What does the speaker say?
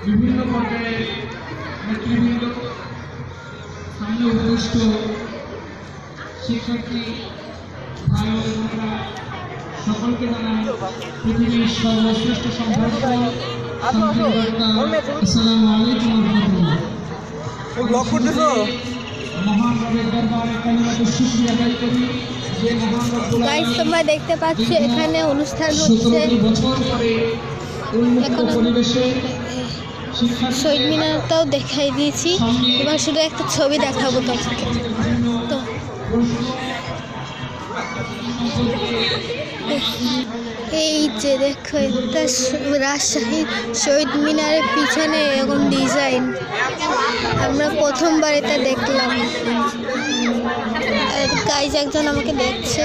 বিভিন্ন পর্যায়ে নেতৃবৃন্দ, সামনে উপস্থিত শিক্ষার্থী ভাই ও বোনেরা সকলকে জানাই পৃথিবীর সর্বশ্রেষ্ঠ সম্পর্ক আসসালামু আলাইকুম ওয়া রাহমাতুল্লাহ। মহান রবের দরবারে কালিমাতুল শুকরিয়া আদায় করি যে মহান রব্বুল গাইস, তোমরা দেখতে পাচ্ছ এখানে অনুষ্ঠান হচ্ছে। 17 বছর পরে উন্মুক্ত পরিবেশে শহীদ মিনারটাও দেখাই দিয়েছি, এবার শুধু একটা ছবি দেখাবো তোমাকে। তো এই যে দেখো, এটা রাজশাহী শহীদ মিনারের পিছনে এরকম ডিজাইন, আমরা প্রথমবার এটা দেখলাম। গাইজ একজন আমাকে দেখছে।